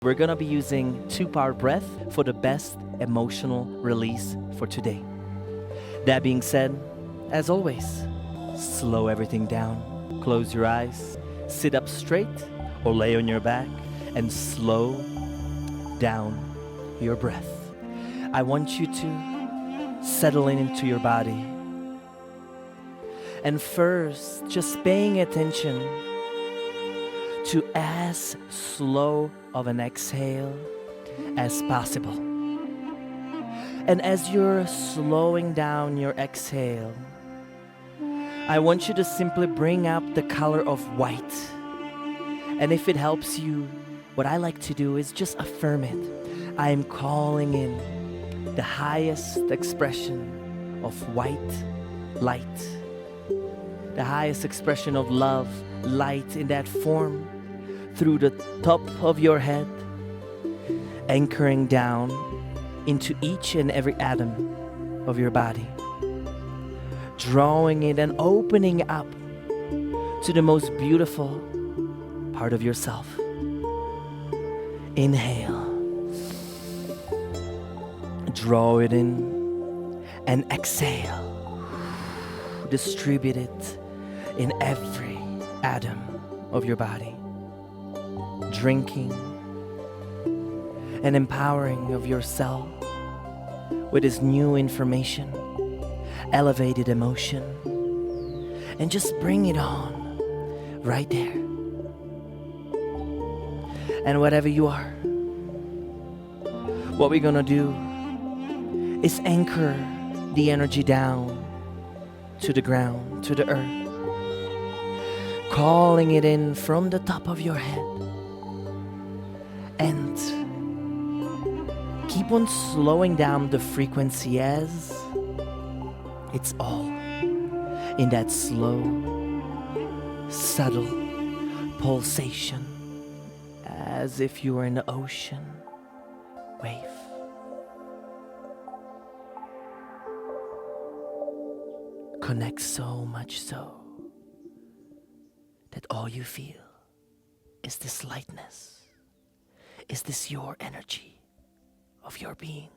We're gonna be using 2-part breath for the best emotional release for today. That being said, as always, slow everything down. Close your eyes, sit up straight or lay on your back and slow down your breath. I want you to settle into your body. And first, just paying attention to as slow of an exhale as possible. And as you're slowing down your exhale, I want you to simply bring up the color of white. And if it helps you, what I like to do is just affirm it. I am calling in the highest expression of white light, the highest expression of love, light in that form, through the top of your head, anchoring down into each and every atom of your body, drawing it and opening up to the most beautiful part of yourself. Inhale, draw it in, and exhale. Distribute it in every atom of your body, drinking and empowering of yourself with this new information, elevated emotion, and just bring it on right there. And whatever you are, what we're gonna do is anchor the energy down to the ground, to the earth, calling it in from the top of your head, and keep on slowing down the frequency as it's all in that slow, subtle pulsation, as if you were in the ocean wave. Connect so much so that all you feel is this lightness, is this your energy of your being.